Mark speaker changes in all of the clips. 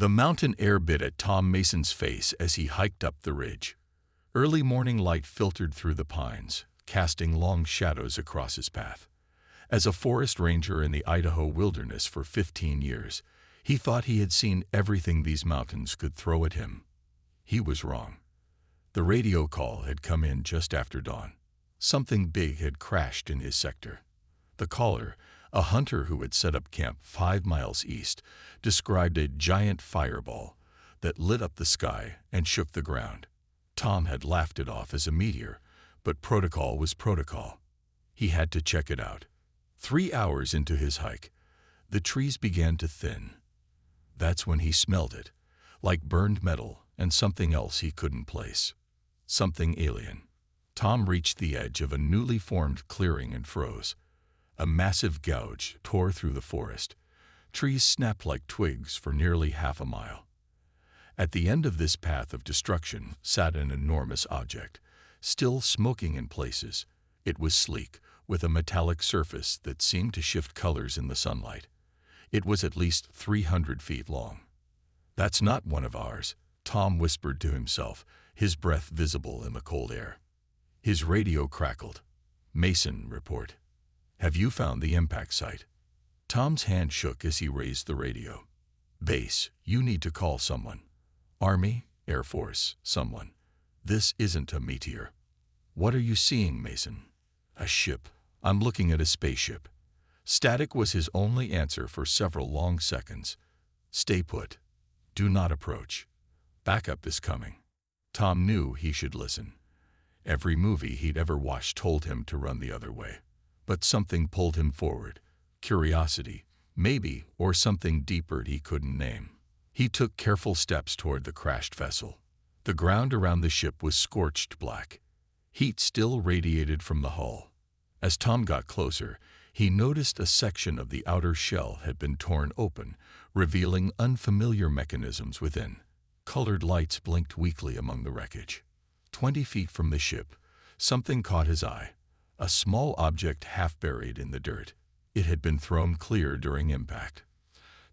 Speaker 1: The mountain air bit at Tom Mason's face as he hiked up the ridge. Early morning light filtered through the pines, casting long shadows across his path. As a forest ranger in the Idaho wilderness for 15 years, he thought he had seen everything these mountains could throw at him. He was wrong. The radio call had come in just after dawn. Something big had crashed in his sector. The caller, a hunter who had set up camp 5 miles east, described a giant fireball that lit up the sky and shook the ground. Tom had laughed it off as a meteor, but protocol was protocol. He had to check it out. 3 hours into his hike, the trees began to thin. That's when he smelled it, like burned metal and something else he couldn't place. Something alien. Tom reached the edge of a newly formed clearing and froze. A massive gouge tore through the forest. Trees snapped like twigs for nearly half a mile. At the end of this path of destruction sat an enormous object, still smoking in places. It was sleek, with a metallic surface that seemed to shift colors in the sunlight. It was at least 300 feet long. "That's not one of ours," Tom whispered to himself, his breath visible in the cold air. His radio crackled. "Mason, report. Have you found the impact site?" Tom's hand shook as he raised the radio. "Base, you need to call someone. Army, Air Force, someone. This isn't a meteor." "What are you seeing, Mason?" "A ship. I'm looking at a spaceship." Static was his only answer for several long seconds. "Stay put. Do not approach. Backup is coming." Tom knew he should listen. Every movie he'd ever watched told him to run the other way. But something pulled him forward. Curiosity, maybe, or something deeper he couldn't name. He took careful steps toward the crashed vessel. The ground around the ship was scorched black. Heat still radiated from the hull. As Tom got closer, he noticed a section of the outer shell had been torn open, revealing unfamiliar mechanisms within. Colored lights blinked weakly among the wreckage. 20 feet from the ship, something caught his eye. A small object half buried in the dirt. It had been thrown clear during impact.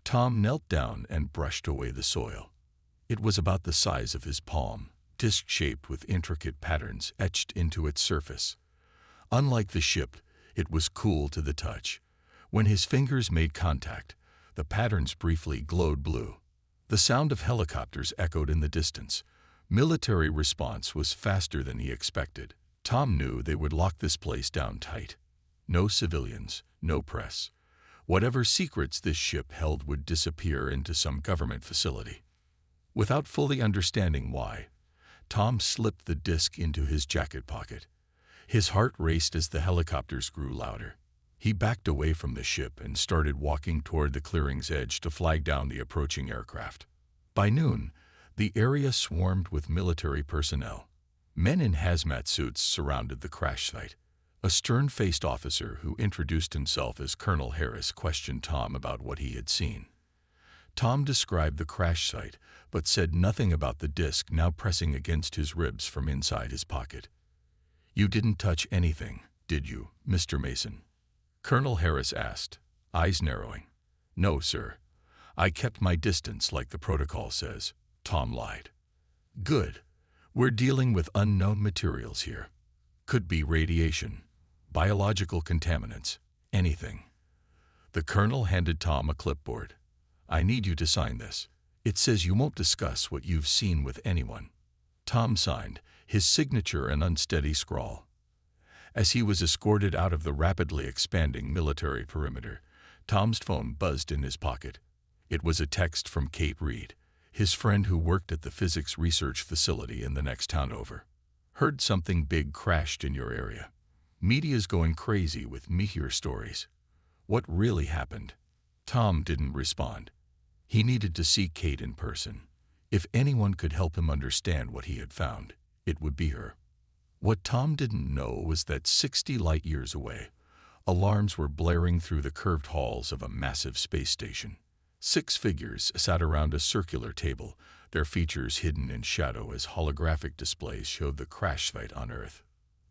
Speaker 1: Tom knelt down and brushed away the soil. It was about the size of his palm, disc-shaped with intricate patterns etched into its surface. Unlike the ship, it was cool to the touch. When his fingers made contact, the patterns briefly glowed blue. The sound of helicopters echoed in the distance. Military response was faster than he expected. Tom knew they would lock this place down tight. No civilians, no press. Whatever secrets this ship held would disappear into some government facility. Without fully understanding why, Tom slipped the disc into his jacket pocket. His heart raced as the helicopters grew louder. He backed away from the ship and started walking toward the clearing's edge to flag down the approaching aircraft. By noon, the area swarmed with military personnel. Men in hazmat suits surrounded the crash site. A stern-faced officer who introduced himself as Colonel Harris questioned Tom about what he had seen. Tom described the crash site, but said nothing about the disc now pressing against his ribs from inside his pocket. "You didn't touch anything, did you, Mr. Mason?" Colonel Harris asked, eyes narrowing. "No, sir. I kept my distance like the protocol says," Tom lied. "Good. We're dealing with unknown materials here. Could be radiation, biological contaminants, anything." The colonel handed Tom a clipboard. "I need you to sign this. It says you won't discuss what you've seen with anyone." Tom signed, his signature an unsteady scrawl. As he was escorted out of the rapidly expanding military perimeter, Tom's phone buzzed in his pocket. It was a text from Kate Reed, his friend who worked at the physics research facility in the next town over. "Heard something big crashed in your area. Media's going crazy with meteor stories. What really happened?" Tom didn't respond. He needed to see Kate in person. If anyone could help him understand what he had found, it would be her. What Tom didn't know was that 60 light-years away, alarms were blaring through the curved halls of a massive space station. 6 figures sat around a circular table, their features hidden in shadow as holographic displays showed the crash site on Earth.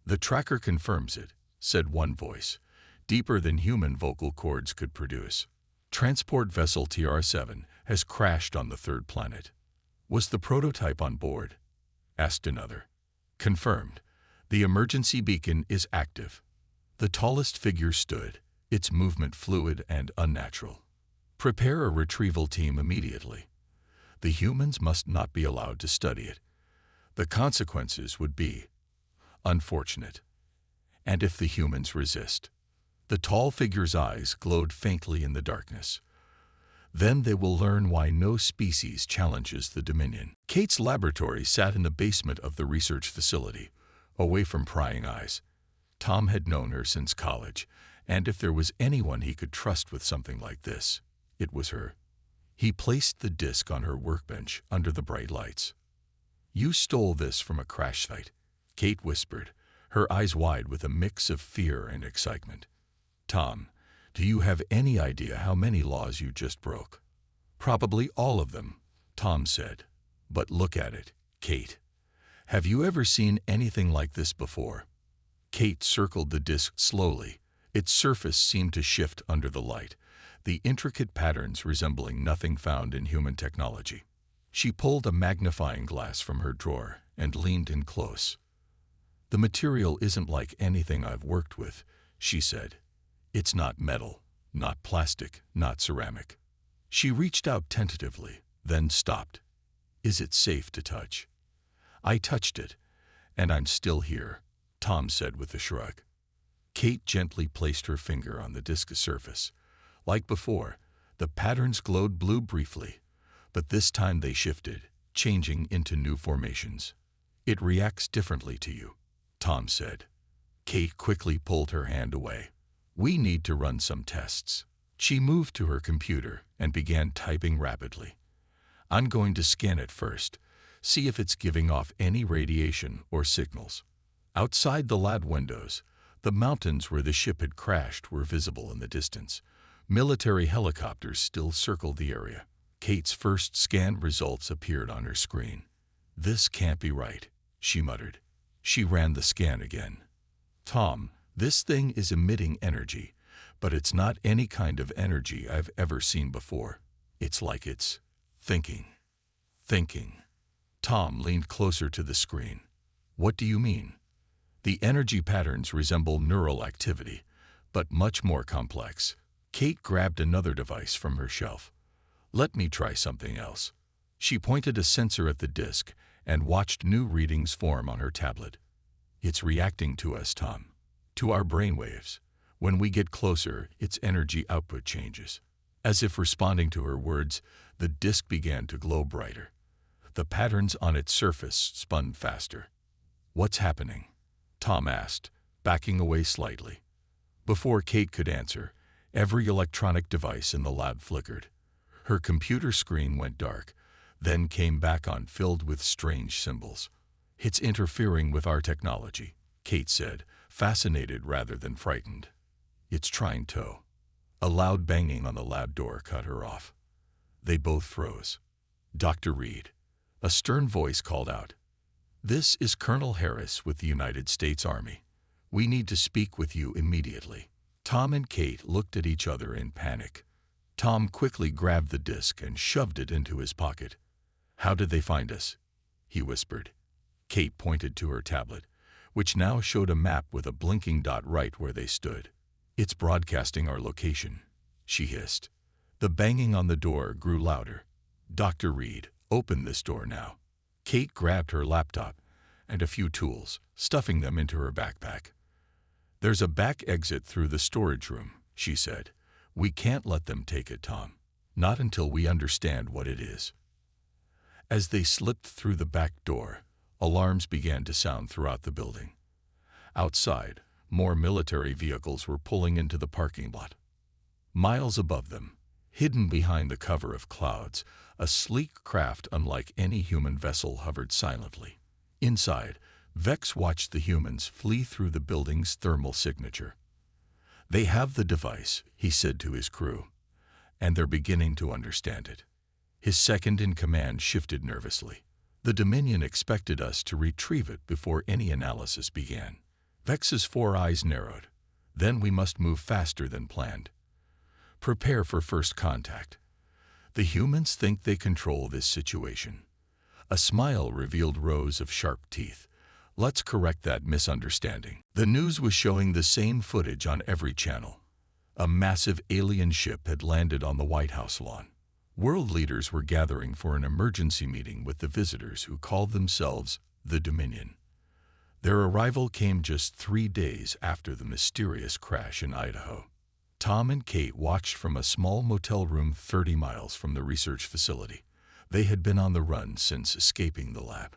Speaker 1: "The tracker confirms it," said one voice, deeper than human vocal cords could produce. "Transport vessel TR-7, has crashed on the third planet. Was the prototype on board? Asked another. Confirmed. The emergency beacon is active. The tallest figure stood, its movement fluid and unnatural. Prepare a retrieval team immediately. The humans must not be allowed to study it. The consequences would be unfortunate. And if the humans resist? The tall figure's eyes glowed faintly in the darkness. Then they will learn why no species challenges the Dominion. Kate's laboratory sat in the basement of the research facility, away from prying eyes. Tom had known her since college, and if there was anyone he could trust with something like this, it was her. He placed the disk on her workbench under the bright lights. You stole this from a crash site, Kate whispered, her eyes wide with a mix of fear and excitement. Tom, do you have any idea how many laws you just broke? Probably all of them, Tom said. But look at it, Kate. Have you ever seen anything like this before? Kate circled the disk slowly. Its surface seemed to shift under the light, the intricate patterns resembling nothing found in human technology. She pulled a magnifying glass from her drawer and leaned in close. The material isn't like anything I've worked with, she said. It's not metal, not plastic, not ceramic. She reached out tentatively, then stopped. Is it safe to touch? I touched it, and I'm still here, Tom said with a shrug. Kate gently placed her finger on the disk's surface. Like before, the patterns glowed blue briefly, but this time they shifted, changing into new formations. It reacts differently to you, Tom said. Kate quickly pulled her hand away. We need to run some tests. She moved to her computer and began typing rapidly. I'm going to scan it first, see if it's giving off any radiation or signals. Outside the lab windows, the mountains where the ship had crashed were visible in the distance. Military helicopters still circled the area. Kate's first scan results appeared on her screen. This can't be right, she muttered. She ran the scan again. Tom, this thing is emitting energy, but it's not any kind of energy I've ever seen before. It's like it's thinking. Thinking. Tom leaned closer to the screen. What do you mean? The energy patterns resemble neural activity, but much more complex. Kate grabbed another device from her shelf. Let me try something else. She pointed a sensor at the disk and watched new readings form on her tablet. It's reacting to us, Tom. To our brainwaves. When we get closer, its energy output changes. As if responding to her words, the disk began to glow brighter. The patterns on its surface spun faster. What's happening? Tom asked, backing away slightly. Before Kate could answer, every electronic device in the lab flickered. Her computer screen went dark, then came back on filled with strange symbols. It's interfering with our technology, Kate said, fascinated rather than frightened. It's trying to. A loud banging on the lab door cut her off. They both froze. Dr. Reed. A stern voice called out. This is Colonel Harris with the United States Army. We need to speak with you immediately. Tom and Kate looked at each other in panic. Tom quickly grabbed the disk and shoved it into his pocket. How did they find us? He whispered. Kate pointed to her tablet, which now showed a map with a blinking dot right where they stood. It's broadcasting our location, she hissed. The banging on the door grew louder. Dr. Reed, open this door now. Kate grabbed her laptop and a few tools, stuffing them into her backpack. There's a back exit through the storage room, she said. We can't let them take it, Tom. Not until we understand what it is. As they slipped through the back door, alarms began to sound throughout the building. Outside, more military vehicles were pulling into the parking lot. Miles above them, hidden behind the cover of clouds, a sleek craft unlike any human vessel hovered silently. Inside, Vex watched the humans flee through the building's thermal signature. They have the device, he said to his crew, and they're beginning to understand it. His second-in-command shifted nervously. The Dominion expected us to retrieve it before any analysis began. Vex's 4 eyes narrowed. Then we must move faster than planned. Prepare for first contact. The humans think they control this situation. A smile revealed rows of sharp teeth. Let's correct that misunderstanding. The news was showing the same footage on every channel. A massive alien ship had landed on the White House lawn. World leaders were gathering for an emergency meeting with the visitors who called themselves the Dominion. Their arrival came just 3 days after the mysterious crash in Idaho. Tom and Kate watched from a small motel room 30 miles from the research facility. They had been on the run since escaping the lab.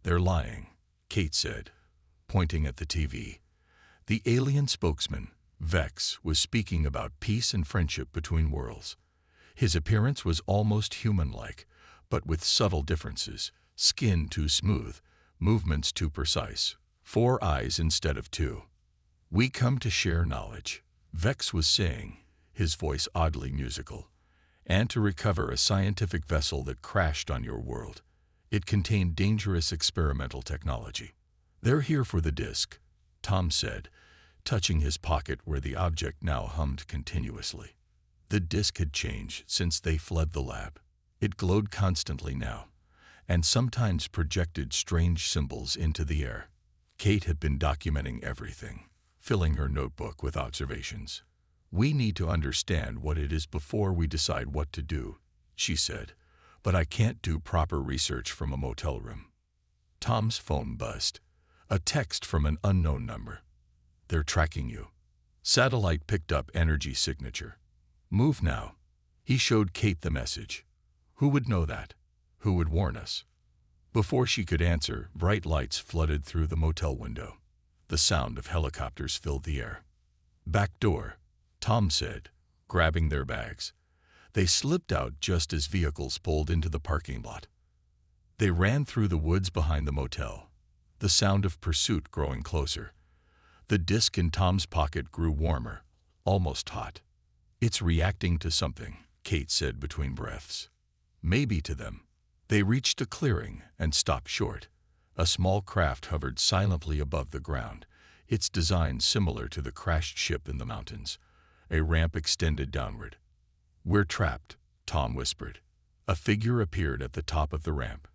Speaker 1: "They're lying," Kate said, pointing at the TV. The alien spokesman, Vex, was speaking about peace and friendship between worlds. His appearance was almost human-like, but with subtle differences: skin too smooth, movements too precise, 4 eyes instead of 2. "We come to share knowledge," Vex was saying, his voice oddly musical, "and to recover a scientific vessel that crashed on your world. It contained dangerous experimental technology." "They're here for the disk," Tom said, touching his pocket where the object now hummed continuously. The disk had changed since they fled the lab. It glowed constantly now, and sometimes projected strange symbols into the air. Kate had been documenting everything, filling her notebook with observations. "We need to understand what it is before we decide what to do," she said, "but I can't do proper research from a motel room." Tom's phone buzzed. A text from an unknown number. "They're tracking you." Satellite picked up energy signature. "Move now." He showed Kate the message. Who would know that? Who would warn us? Before she could answer, bright lights flooded through the motel window. The sound of helicopters filled the air. "Back door," Tom said, grabbing their bags. They slipped out just as vehicles pulled into the parking lot. They ran through the woods behind the motel, the sound of pursuit growing closer. The disk in Tom's pocket grew warmer, almost hot. "It's reacting to something," Kate said between breaths. "Maybe to them." They reached a clearing and stopped short. A small craft hovered silently above the ground, its design similar to the crashed ship in the mountains. A ramp extended downward. "We're trapped," Tom whispered. A figure appeared at the top of the ramp.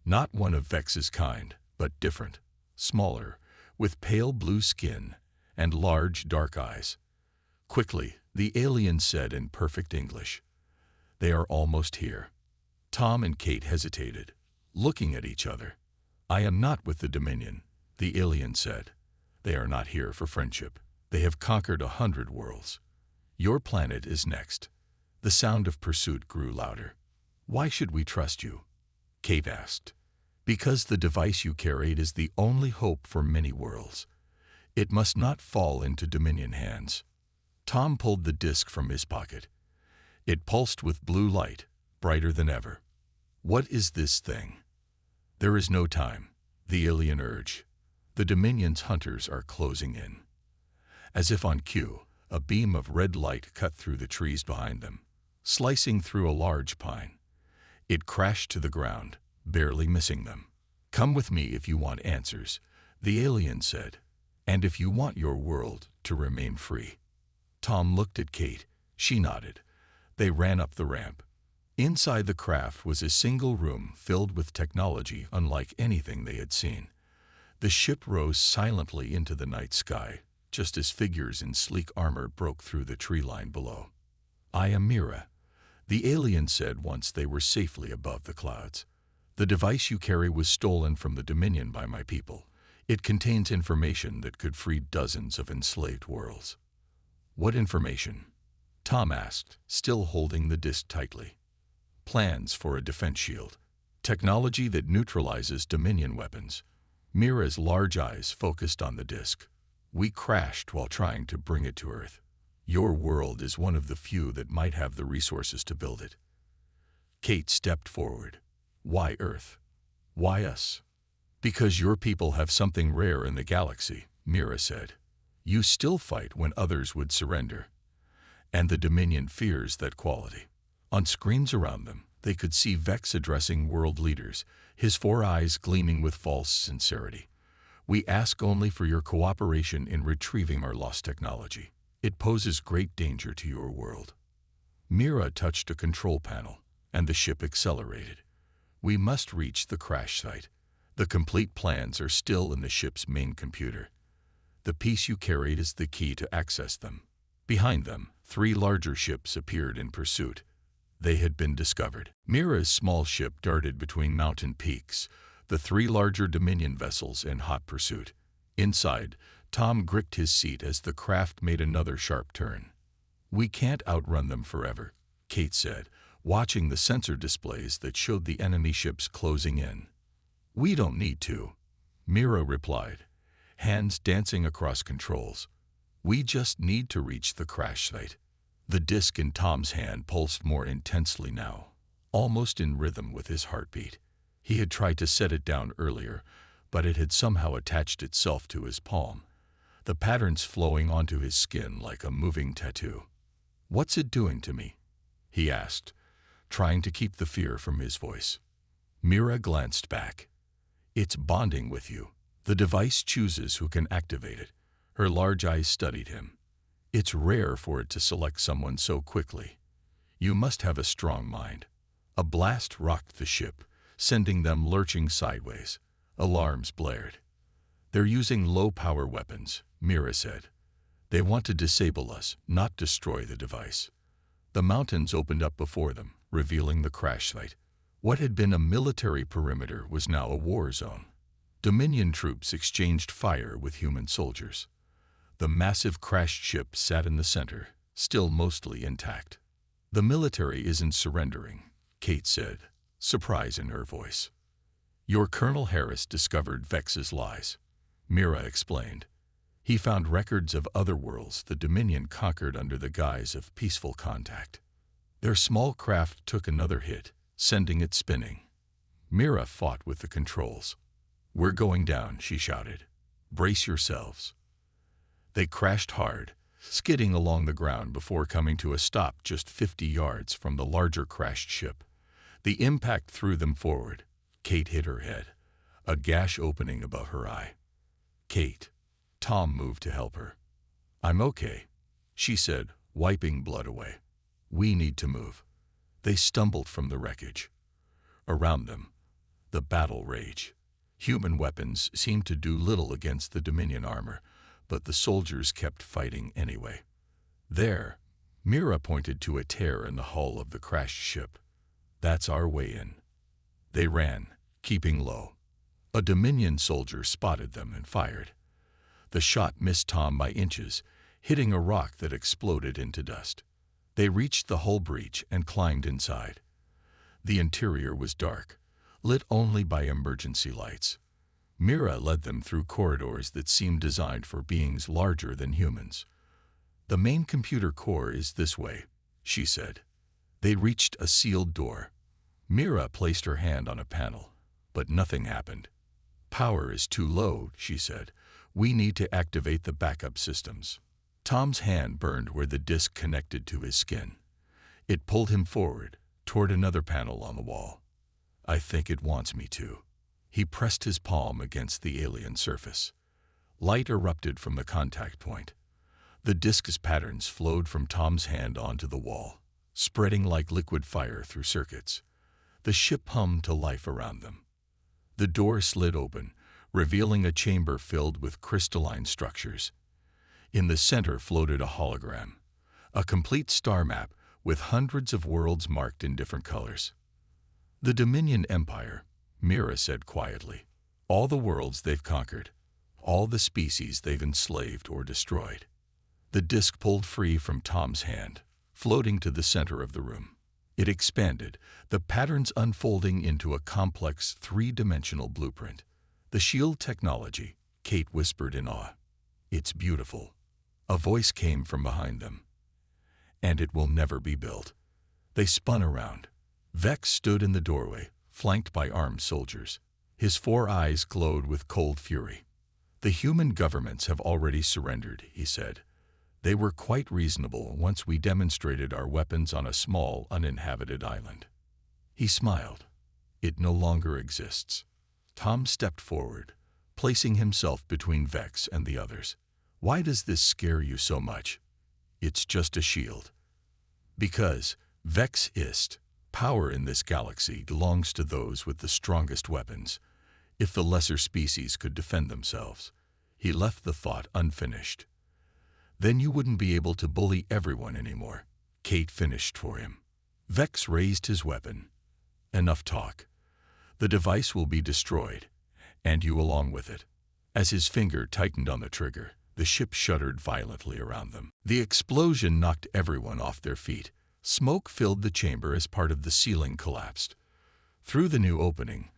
Speaker 1: Not one of Vex's kind, but different, smaller, with pale blue skin and large, dark eyes. Quickly, the alien said in perfect English, "They are almost here." Tom and Kate hesitated, looking at each other. "I am not with the Dominion," the alien said. "They are not here for friendship. They have conquered 100 worlds. Your planet is next." The sound of pursuit grew louder. "Why should we trust you?" Kate asked. "Because the device you carried is the only hope for many worlds. It must not fall into Dominion hands." Tom pulled the disk from his pocket. It pulsed with blue light, brighter than ever. "What is this thing?" "There is no time," the alien urged. "The Dominion's hunters are closing in." As if on cue, a beam of red light cut through the trees behind them, slicing through a large pine. It crashed to the ground, barely missing them. "Come with me if you want answers," the alien said, "and if you want your world to remain free." Tom looked at Kate. She nodded. They ran up the ramp. Inside the craft was a single room filled with technology unlike anything they had seen. The ship rose silently into the night sky, just as figures in sleek armor broke through the tree line below. "I am Mira," the alien said once they were safely above the clouds. "The device you carry was stolen from the Dominion by my people. It contains information that could free dozens of enslaved worlds." "What information?" Tom asked, still holding the disk tightly. "Plans for a defense shield. Technology that neutralizes Dominion weapons." Mira's large eyes focused on the disk. "We crashed while trying to bring it to Earth. Your world is one of the few that might have the resources to build it." Kate stepped forward. "Why Earth? Why us?" "Because your people have something rare in the galaxy," Mira said. "You still fight when others would surrender. And the Dominion fears that quality." On screens around them, they could see Vex addressing world leaders, his 4 eyes gleaming with false sincerity. "We ask only for your cooperation in retrieving our lost technology. It poses great danger to your world." Mira touched a control panel. and the ship accelerated. We must reach the crash site. The complete plans are still in the ship's main computer. The piece you carried is the key to access them. Behind them, 3 larger ships appeared in pursuit. They had been discovered. Mira's small ship darted between mountain peaks, the 3 larger Dominion vessels in hot pursuit. Inside, Tom gripped his seat as the craft made another sharp turn. "We can't outrun them forever," Kate said, watching the sensor displays that showed the enemy ships closing in. "We don't need to," Mira replied, hands dancing across controls. "We just need to reach the crash site." The disc in Tom's hand pulsed more intensely now, almost in rhythm with his heartbeat. He had tried to set it down earlier, but it had somehow attached itself to his palm, the patterns flowing onto his skin like a moving tattoo. "What's it doing to me?" he asked, trying to keep the fear from his voice. Mira glanced back. "It's bonding with you. The device chooses who can activate it." Her large eyes studied him. "It's rare for it to select someone so quickly. You must have a strong mind." A blast rocked the ship, sending them lurching sideways. Alarms blared. "They're using low-power weapons," Mira said. "They want to disable us, not destroy the device." The mountains opened up before them, revealing the crash site. What had been a military perimeter was now a war zone. Dominion troops exchanged fire with human soldiers. The massive crashed ship sat in the center, still mostly intact. "The military isn't surrendering," Kate said, surprise in her voice. "Your Colonel Harris discovered Vex's lies," Mira explained. "He found records of other worlds the Dominion conquered under the guise of peaceful contact. Their small craft took another hit, sending it spinning." Mira fought with the controls. "We're going down," she shouted. "Brace yourselves." They crashed hard, skidding along the ground before coming to a stop just 50 yards from the larger crashed ship. The impact threw them forward. Kate hit her head, a gash opening above her eye. "Kate." Tom moved to help her. "I'm okay," she said, wiping blood away. "We need to move." They stumbled from the wreckage. Around them, the battle raged. Human weapons seemed to do little against the Dominion armor, but the soldiers kept fighting anyway. "There," Mira pointed to a tear in the hull of the crashed ship. "That's our way in." They ran, keeping low. A Dominion soldier spotted them and fired. The shot missed Tom by inches, hitting a rock that exploded into dust. They reached the hull breach and climbed inside. The interior was dark, lit only by emergency lights. Mira led them through corridors that seemed designed for beings larger than humans. "The main computer core is this way," she said. They reached a sealed door. Mira placed her hand on a panel, but nothing happened. "Power is too low," she said. "We need to activate the backup systems." Tom's hand burned where the disc connected to his skin. It pulled him forward, toward another panel on the wall. "I think it wants me to." He pressed his palm against the alien surface. Light erupted from the contact point. The disc's patterns flowed from Tom's hand onto the wall, spreading like liquid fire through circuits. The ship hummed to life around them. The door slid open, revealing a chamber filled with crystalline structures. In the center floated a hologram, a complete star map with hundreds of worlds marked in different colors. "The Dominion Empire," Mira said quietly. "All the worlds they've conquered, all the species they've enslaved or destroyed." The disc pulled free from Tom's hand, floating to the center of the room. It expanded, the patterns unfolding into a complex three-dimensional blueprint. "The shield technology," Kate whispered in awe. "It's beautiful." A voice came from behind them. "And it will never be built." They spun around. Vex stood in the doorway, flanked by armed soldiers. His 4 eyes glowed with cold fury. "The human governments have already surrendered," he said. "They were quite reasonable once we demonstrated our weapons on a small, uninhabited island." He smiled. "It no longer exists." Tom stepped forward, placing himself between Vex and the others. "Why does this scare you so much?" "It's just a shield." "Because," Vex hissed, Power in this galaxy belongs to those with the strongest weapons. If the lesser species could defend themselves, he left the thought unfinished. Then you wouldn't be able to bully everyone anymore. Kate finished for him. Vex raised his weapon. Enough talk. The device will be destroyed, and you along with it. As his finger tightened on the trigger, the ship shuddered violently around them. The explosion knocked everyone off their feet. Smoke filled the chamber as part of the ceiling collapsed. Through the new opening,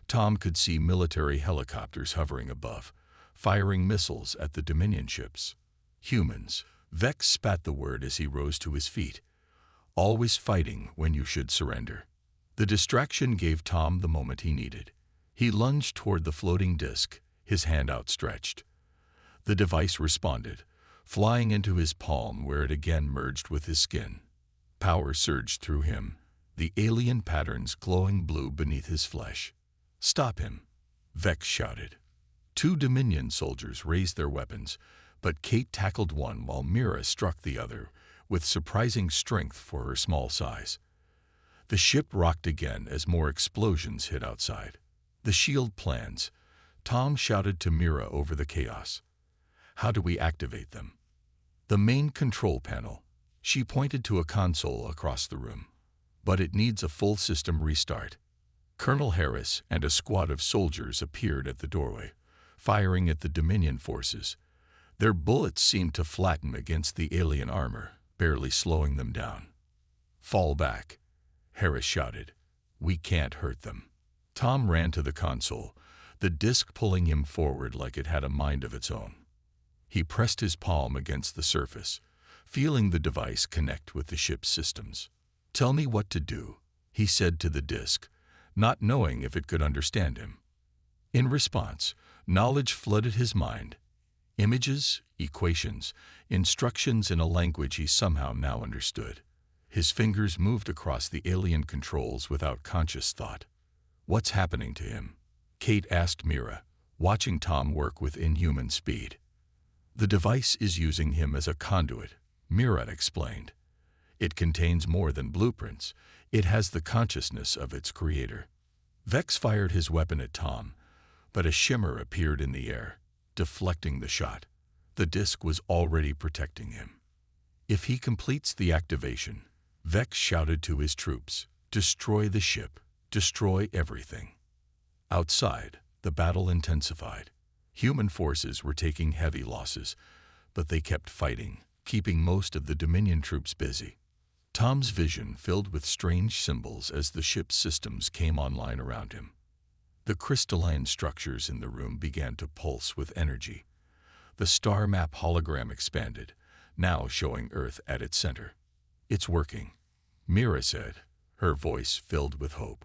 Speaker 1: Tom could see military helicopters hovering above, firing missiles at the Dominion ships. Humans. Vex spat the word as he rose to his feet. Always fighting when you should surrender. The distraction gave Tom the moment he needed. He lunged toward the floating disc, his hand outstretched. The device responded, flying into his palm where it again merged with his skin. Power surged through him, the alien patterns glowing blue beneath his flesh. "Stop him!" Vex shouted. Two Dominion soldiers raised their weapons, but Kate tackled one while Mira struck the other, with surprising strength for her small size. The ship rocked again as more explosions hit outside. "The shield plans," Tom shouted to Mira over the chaos. "How do we activate them?" "The main control panel." She pointed to a console across the room. "But it needs a full system restart." Colonel Harris and a squad of soldiers appeared at the doorway, firing at the Dominion forces. Their bullets seemed to flatten against the alien armor, barely slowing them down. "Fall back," Harris shouted. "We can't hurt them." Tom ran to the console, the disc pulling him forward like it had a mind of its own. He pressed his palm against the surface, feeling the device connect with the ship's systems. "Tell me what to do," he said to the disc, not knowing if it could understand him. In response, knowledge flooded his mind. Images, equations, instructions in a language he somehow now understood. His fingers moved across the alien controls without conscious thought. "What's happening to him?" Kate asked Mira, watching Tom work with inhuman speed. "The device is using him as a conduit," Mira explained. "It contains more than blueprints. It has the consciousness of its creator." Vex fired his weapon at Tom, but a shimmer appeared in the air, deflecting the shot. The disc was already protecting him. If he completes the activation, Vex shouted to his troops, "Destroy the ship. Destroy everything." Outside, the battle intensified. Human forces were taking heavy losses, but they kept fighting, keeping most of the Dominion troops busy. Tom's vision filled with strange symbols as the ship's systems came online around him. The crystalline structures in the room began to pulse with energy. The star map hologram expanded, now showing Earth at its center. "It's working," Mira said, her voice filled with hope.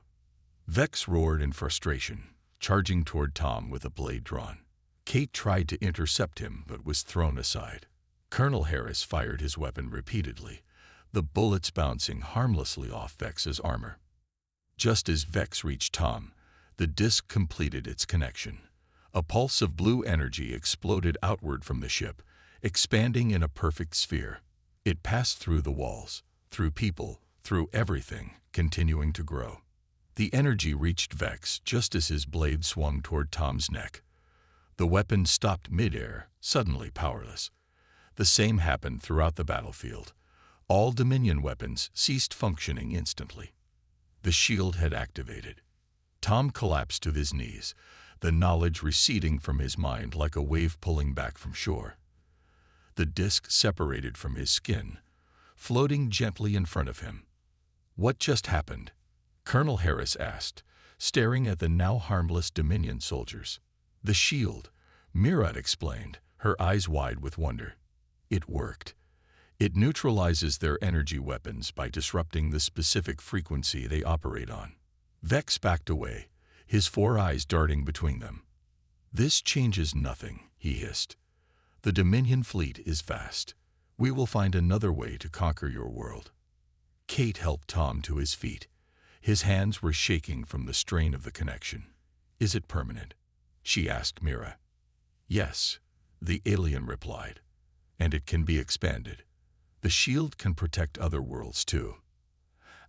Speaker 1: Vex roared in frustration, charging toward Tom with a blade drawn. Kate tried to intercept him but was thrown aside. Colonel Harris fired his weapon repeatedly, the bullets bouncing harmlessly off Vex's armor. Just as Vex reached Tom, the disc completed its connection. A pulse of blue energy exploded outward from the ship, expanding in a perfect sphere. It passed through the walls, through people, through everything, continuing to grow. The energy reached Vex just as his blade swung toward Tom's neck. The weapon stopped mid-air, suddenly powerless. The same happened throughout the battlefield. All Dominion weapons ceased functioning instantly. The shield had activated. Tom collapsed to his knees, the knowledge receding from his mind like a wave pulling back from shore. The disc separated from his skin, floating gently in front of him. "What just happened?" Colonel Harris asked, staring at the now harmless Dominion soldiers. "The shield," Mira explained, her eyes wide with wonder. "It worked. It neutralizes their energy weapons by disrupting the specific frequency they operate on." Vex backed away, his four eyes darting between them. "This changes nothing," he hissed. "The Dominion fleet is vast. We will find another way to conquer your world." Kate helped Tom to his feet. His hands were shaking from the strain of the connection. "Is it permanent?" she asked Mira. "Yes," the alien replied. "And it can be expanded. The shield can protect other worlds too."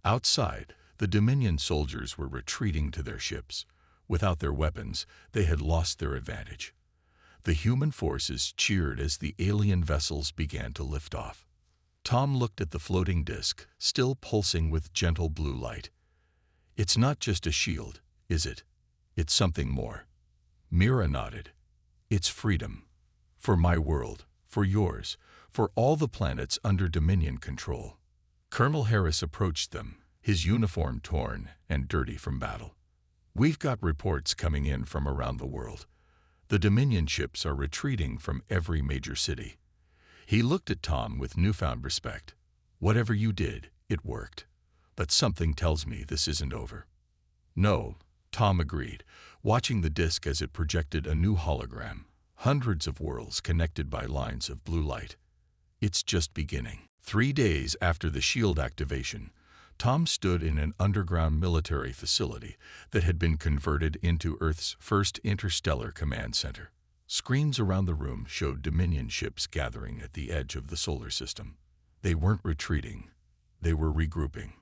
Speaker 1: Outside, The Dominion soldiers were retreating to their ships. Without their weapons, they had lost their advantage. The human forces cheered as the alien vessels began to lift off. Tom looked at the floating disk, still pulsing with gentle blue light. "It's not just a shield, is it? It's something more." Mira nodded. "It's freedom. For my world, for yours, for all the planets under Dominion control." Colonel Harris approached them, his uniform torn and dirty from battle. "We've got reports coming in from around the world. The Dominion ships are retreating from every major city." He looked at Tom with newfound respect. "Whatever you did, it worked. But something tells me this isn't over." "No," Tom agreed, watching the disk as it projected a new hologram, hundreds of worlds connected by lines of blue light. "It's just beginning." 3 days after the shield activation, Tom stood in an underground military facility that had been converted into Earth's first interstellar command center. Screens around the room showed Dominion ships gathering at the edge of the solar system. They weren't retreating. They were regrouping.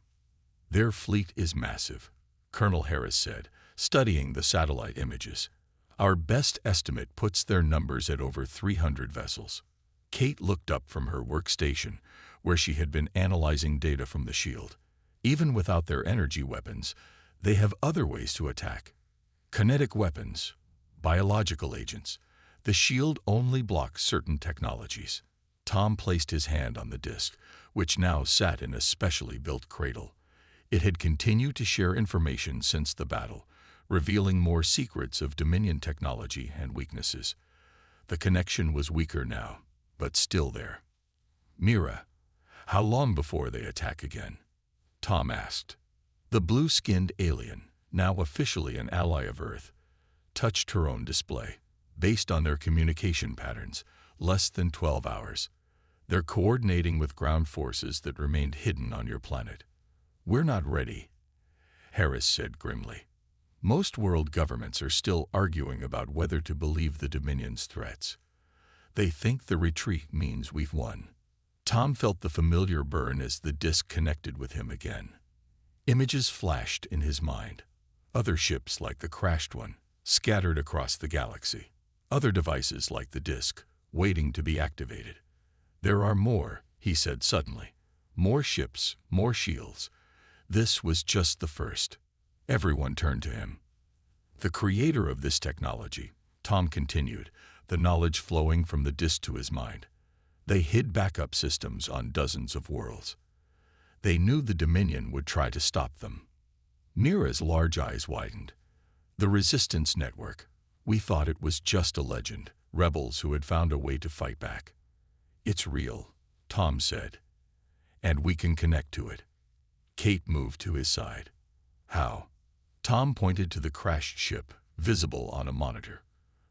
Speaker 1: "Their fleet is massive," Colonel Harris said, studying the satellite images. "Our best estimate puts their numbers at over 300 vessels." Kate looked up from her workstation, where she had been analyzing data from the shield. "Even without their energy weapons, they have other ways to attack. Kinetic weapons, biological agents. The shield only blocks certain technologies." Tom placed his hand on the disk, which now sat in a specially built cradle. It had continued to share information since the battle, revealing more secrets of Dominion technology and weaknesses. The connection was weaker now, but still there. "Mira, how long before they attack again?" Tom asked. The blue-skinned alien, now officially an ally of Earth, touched her own display. "Based on their communication patterns, less than 12 hours. They're coordinating with ground forces that remained hidden on your planet." "We're not ready," Harris said grimly. "Most world governments are still arguing about whether to believe the Dominion's threats. They think the retreat means we've won." Tom felt the familiar burn as the disk connected with him again. Images flashed in his mind. Other ships like the crashed one, scattered across the galaxy. Other devices like the disk, waiting to be activated. "There are more," he said suddenly. "More ships, more shields. This was just the first." Everyone turned to him. "The creator of this technology," Tom continued, the knowledge flowing from the disk to his mind. "They hid backup systems on dozens of worlds. They knew the Dominion would try to stop them." Mira's large eyes widened. "The Resistance Network. We thought it was just a legend, rebels who had found a way to fight back." "It's real," Tom said. "And we can connect to it." Kate moved to his side. "How?" Tom pointed to the crashed ship, visible on a monitor.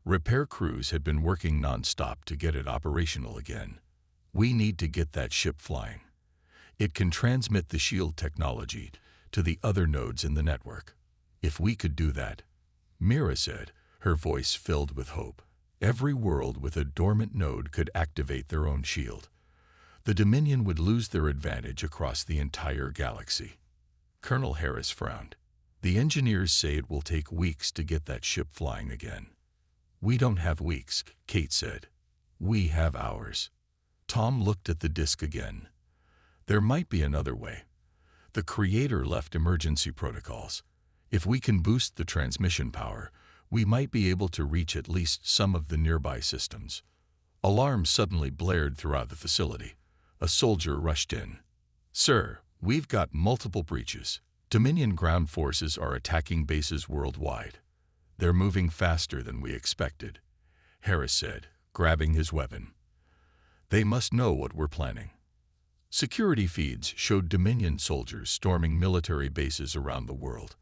Speaker 1: Repair crews had been working non-stop to get it operational again. "We need to get that ship flying. It can transmit the shield technology to the other nodes in the network. If we could do that," Mira said, her voice filled with hope, "every world with a dormant node could activate their own shield. The Dominion would lose their advantage across the entire galaxy." Colonel Harris frowned. "The engineers say it will take weeks to get that ship flying again." "We don't have weeks," Kate said. "We have hours." Tom looked at the disk again. "There might be another way. The creator left emergency protocols. If we can boost the transmission power, we might be able to reach at least some of the nearby systems." Alarms suddenly blared throughout the facility. A soldier rushed in. "Sir, we've got multiple breaches. Dominion ground forces are attacking bases worldwide. They're moving faster than we expected," Harris said, grabbing his weapon. "They must know what we're planning." Security feeds showed Dominion soldiers storming military bases around the world.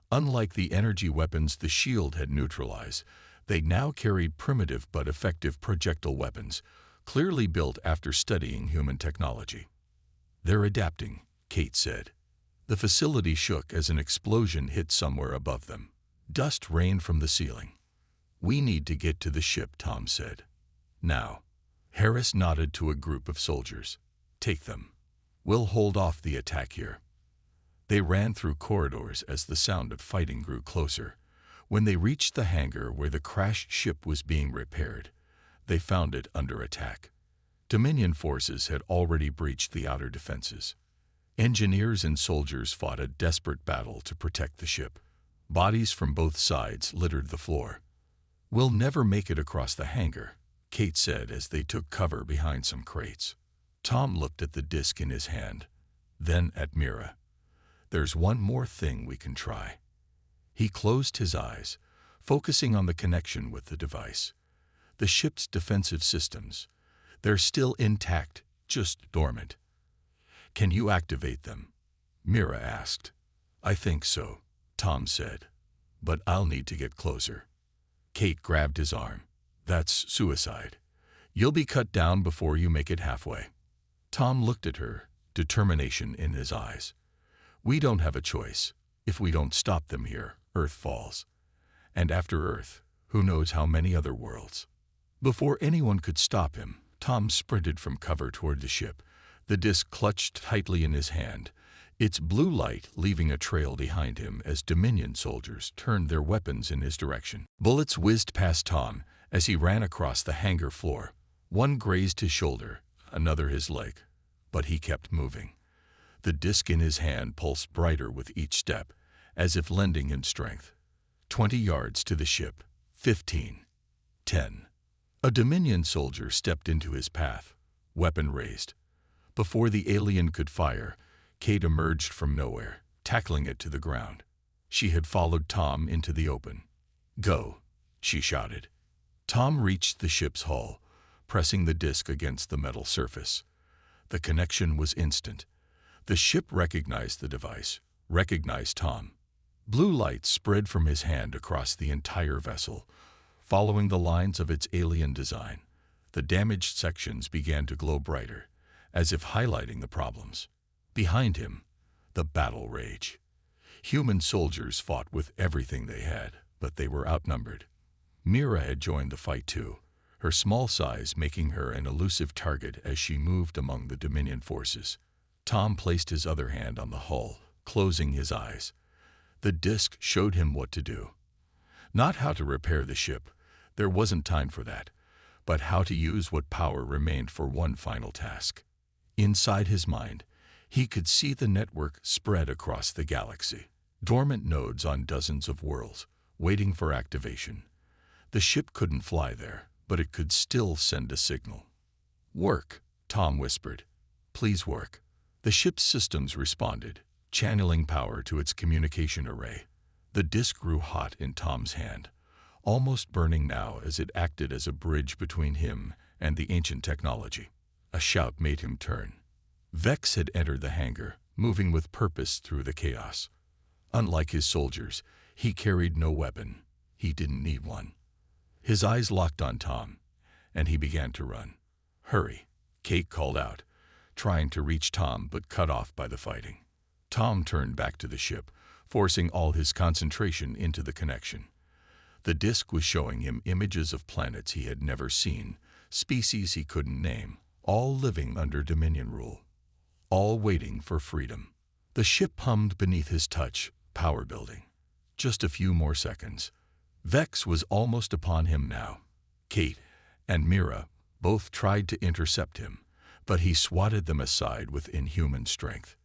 Speaker 1: Unlike the energy weapons the shield had neutralized, they now carried primitive but effective projectile weapons, clearly built after studying human technology. "They're adapting," Kate said. The facility shook as an explosion hit somewhere above them. Dust rained from the ceiling. "We need to get to the ship," Tom said. "Now." Harris nodded to a group of soldiers. "Take them. We'll hold off the attack here." They ran through corridors as the sound of fighting grew closer. When they reached the hangar where the crashed ship was being repaired, they found it under attack. Dominion forces had already breached the outer defenses. Engineers and soldiers fought a desperate battle to protect the ship. Bodies from both sides littered the floor. "We'll never make it across the hangar," Kate said as they took cover behind some crates. Tom looked at the disc in his hand, then at Mira. "There's one more thing we can try." He closed his eyes, focusing on the connection with the device. The ship's defensive systems. They're still intact, just dormant. "Can you activate them?" Mira asked. "I think so," Tom said. "But I'll need to get closer." Kate grabbed his arm. "That's suicide. You'll be cut down before you make it halfway." Tom looked at her, determination in his eyes. "We don't have a choice. If we don't stop them here, Earth falls. And after Earth, who knows how many other worlds." Before anyone could stop him, Tom sprinted from cover toward the ship, the disc clutched tightly in his hand, its blue light leaving a trail behind him as Dominion soldiers turned their weapons in his direction. Bullets whizzed past Tom as he ran across the hangar floor. One grazed his shoulder, another his leg, but he kept moving. The disc in his hand pulsed brighter with each step, as if lending him strength. 20 yards to the ship, 15, 10. A Dominion soldier stepped into his path, weapon raised. Before the alien could fire, Kate emerged from nowhere, tackling it to the ground. She had followed Tom into the open. "Go," she shouted. Tom reached the ship's hull, pressing the disc against the metal surface. The connection was instant. The ship recognized the device, recognized Tom. Blue light spread from his hand across the entire vessel, following the lines of its alien design. The damaged sections began to glow brighter, as if highlighting the problems. Behind him, the battle rage. Human soldiers fought with everything they had, but they were outnumbered. Mira had joined the fight too, her small size making her an elusive target as she moved among the Dominion forces. Tom placed his other hand on the hull, closing his eyes. The disc showed him what to do. Not how to repair the ship, there wasn't time for that, but how to use what power remained for one final task. Inside his mind, he could see the network spread across the galaxy. Dormant nodes on dozens of worlds, waiting for activation. The ship couldn't fly there, but it could still send a signal. "Work," Tom whispered. "Please work." The ship's systems responded, channeling power to its communication array. The disc grew hot in Tom's hand, almost burning now as it acted as a bridge between him and the ancient technology. A shout made him turn. Vex had entered the hangar, moving with purpose through the chaos. Unlike his soldiers, he carried no weapon. He didn't need one. His eyes locked on Tom, and he began to run. "Hurry," Kate called out, trying to reach Tom but cut off by the fighting. Tom turned back to the ship, forcing all his concentration into the connection. The disc was showing him images of planets he had never seen, species he couldn't name, all living under Dominion rule, all waiting for freedom. The ship hummed beneath his touch, power building. Just a few more seconds. Vex was almost upon him now. Kate and Mira both tried to intercept him, but he swatted them aside with inhuman strength.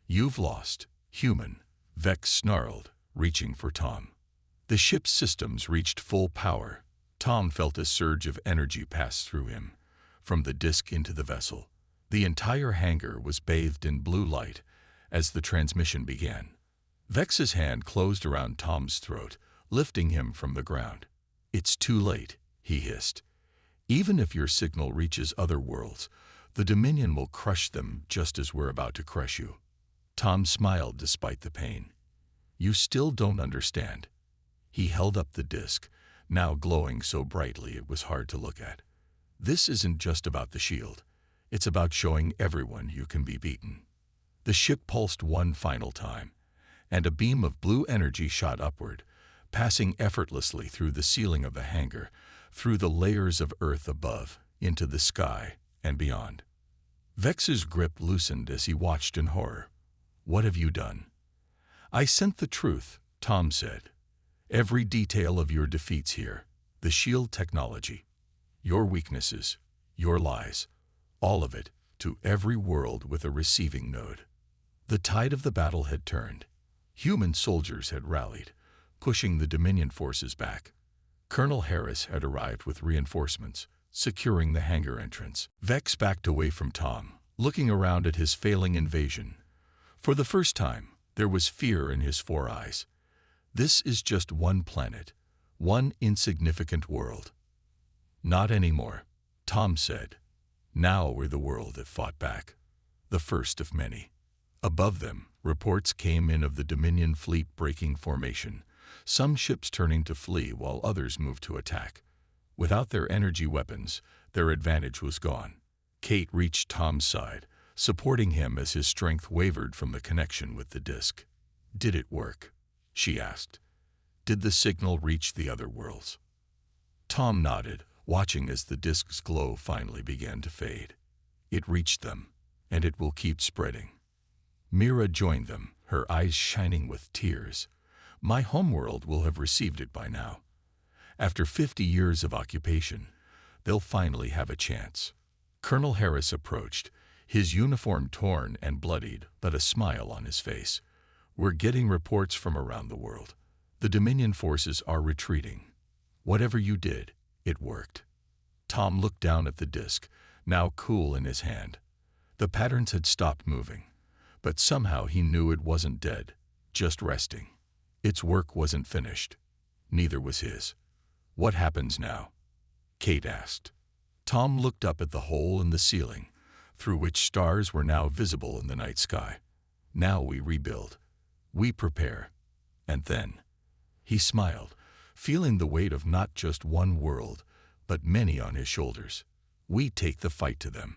Speaker 1: "You've lost, human," Vex snarled, reaching for Tom. The ship's systems reached full power. Tom felt a surge of energy pass through him, from the disc into the vessel. The entire hangar was bathed in blue light as the transmission began. Vex's hand closed around Tom's throat, lifting him from the ground. "It's too late," he hissed. "Even if your signal reaches other worlds, the Dominion will crush them just as we're about to crush you." Tom smiled despite the pain. "You still don't understand." He held up the disc, now glowing so brightly it was hard to look at. "This isn't just about the shield. It's about showing everyone you can be beaten." The ship pulsed one final time, and a beam of blue energy shot upward, passing effortlessly through the ceiling of the hangar, through the layers of earth above, into the sky and beyond. Vex's grip loosened as he watched in horror. "What have you done?" I sent the truth, Tom said. Every detail of your defeats here, the shield technology, your weaknesses, your lies, all of it, to every world with a receiving node. The tide of the battle had turned. Human soldiers had rallied, pushing the Dominion forces back. Colonel Harris had arrived with reinforcements, securing the hangar entrance. Vex backed away from Tom, looking around at his failing invasion. For the first time, there was fear in his 4 eyes. This is just one planet, one insignificant world. Not anymore, Tom said. Now we're the world that fought back, the first of many. Above them, reports came in of the Dominion fleet breaking formation, some ships turning to flee while others moved to attack. Without their energy weapons, their advantage was gone. Kate reached Tom's side, supporting him as his strength wavered from the connection with the disk. Did it work? She asked. Did the signal reach the other worlds? Tom nodded, watching as the disk's glow finally began to fade. It reached them, and it will keep spreading. Mira joined them, her eyes shining with tears. My homeworld will have received it by now. After 50 years of occupation, they'll finally have a chance. Colonel Harris approached, his uniform torn and bloodied, but a smile on his face. We're getting reports from around the world. The Dominion forces are retreating. Whatever you did, it worked. Tom looked down at the disk, now cool in his hand. The patterns had stopped moving, but somehow he knew it wasn't dead, just resting. Its work wasn't finished. Neither was his. What happens now? Kate asked. Tom looked up at the hole in the ceiling, through which stars were now visible in the night sky. Now we rebuild. We prepare. And then, he smiled, feeling the weight of not just one world, but many on his shoulders. We take the fight to them.